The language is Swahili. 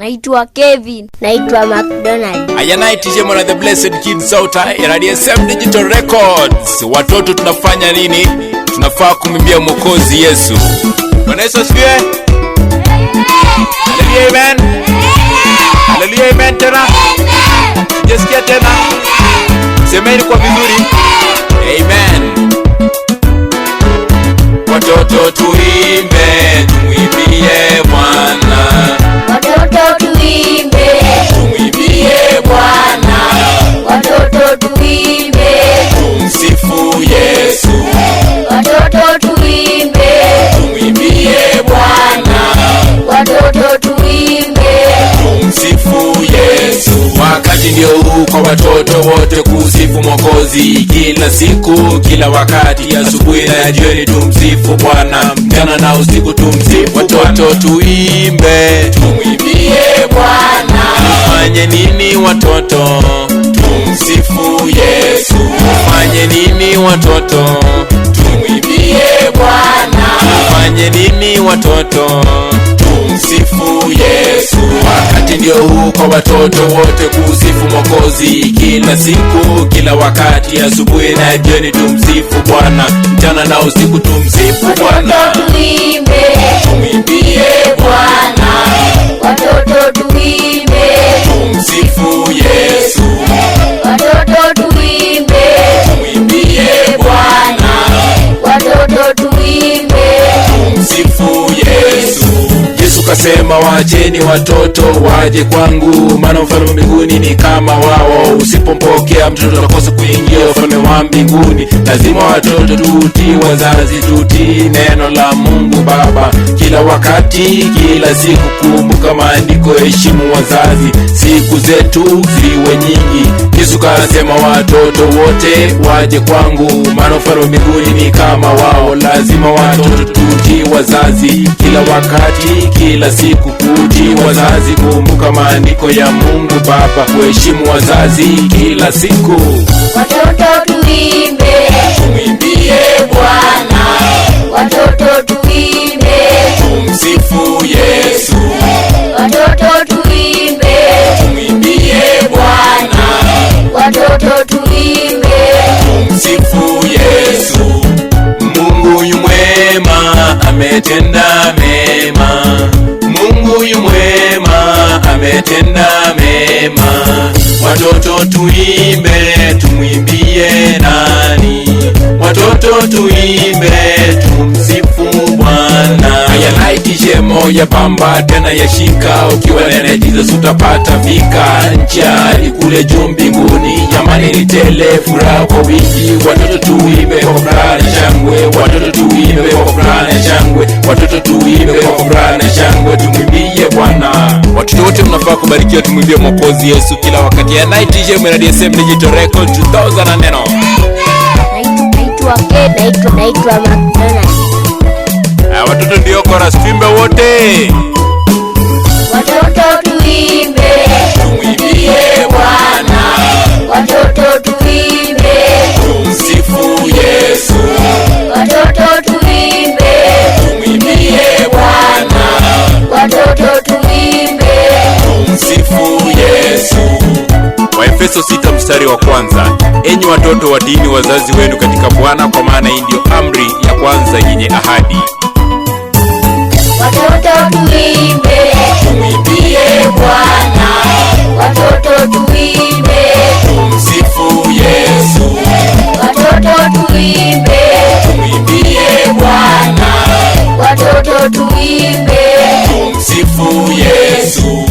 Naitwa Kevin. Naitwa McDonald. Ayanaitije mwana the blessed kid sauta ya SM Digital Records. Watoto tunafanya nini? Tunafaa kumwimbia Mwokozi Yesu. Bwana Yesu asifiwe. Hallelujah, amen. Hallelujah, amen tena. Jisikia tena. Semeni kwa vizuri. Amen. Watoto tuimbe, tumwimbie Bwana. Watoto tuimbe, Tumwimbie Bwana. watoto tuimbe, Tumsifu Yesu. watoto tuimbe, Tumwimbie Bwana. watoto tuimbe, Tumsifu Yesu. Wakati ndio huu kwa watoto wote kusifu Mwokozi kila siku, kila wakati, asubuhi na jioni tumsifu Bwana, mchana na usiku tumsifu. Watoto tuimbe, tumwimbie Bwana. Fanye nini watoto? Tumsifu Yesu. Fanye nini watoto? Tumwimbie Bwana. Fanye nini watoto? Tumsifu Yesu. Wakati ndio huu kwa watoto wote kusifu Mwokozi kila siku, kila wakati, asubuhi na jioni tumsifu Bwana, mchana na usiku tumsifu Bwana. watoto tuimbe, Tumwimbie Bwana. watoto tuimbe, Tumsifu Yesu. watoto tuimbe, Tumwimbie Bwana. watoto tuimbe, Tumsifu Yesu. Yesu kasema waacheni watoto waje kwangu, maana ufalme wa mbinguni ni kama wao. Usipompokea mtoto utakosa kuingia ufalme wa mbinguni. Lazima watoto tutii wazazi, tutii neno la Mungu Baba kila wakati, kila siku. Kumbuka maandiko, heshimu wazazi, siku zetu ziwe nyingi. Yesu kasema watoto wote waje kwangu, maana ufalme wa mbinguni ni kama wao. Lazima watoto tutii wazazi kila wakati, kila siku, kutii wazazi. Kumbuka maandiko ya Mungu Baba, kuheshimu wazazi kila siku. watoto tuimbe, Tumwimbie Bwana. watoto tuimbe, Tumsifu Yesu. watoto tuimbe, Tumwimbie Bwana. watoto tuimbe, Tumsifu Yesu. Mungu yu mwema, ametenda mema. Mungu yu mwema, ametenda mema. Watoto tuimbe, tumwimbie nani? Watoto tuimbe, tumsifu Bwana. Yanaitishe moja pamba tena yashika, ukiwa nene Jesus utapata vika. Ncha kule juu mbinguni, jamani ni tele, furaha kwa wingi. Watoto tuimbe kwa furaha na shangwe, watoto tuimbe kwa furaha na shangwe, watoto tuimbe kwa furaha na shangwe. Tumwimbie Bwana. Watoto wote mnafaa kubarikiwa, tumwimbie Mwokozi Yesu kila wakati. Yanaitishe mwana SM Digital Records 2000 na neno. naitwa McDonald. Watoto ndio chorus, tuimbe wote. Watoto tuimbe, Tumwimbie Bwana. watoto tuimbe, Tumsifu Yesu. watoto tuimbe, Tumwimbie Bwana. watoto tuimbe, Tumsifu Yesu. Waefeso 6 mstari wa kwanza. Enyi watoto watiini wazazi wenu katika Bwana, kwa maana hii ndio amri ya kwanza yenye ahadi. watoto tuimbe, Tumwimbie Bwana, watoto tuimbe, Tumsifu Yesu. watoto tuimbe, Tumwimbie Bwana. watoto tuimbe, Tumsifu Yesu.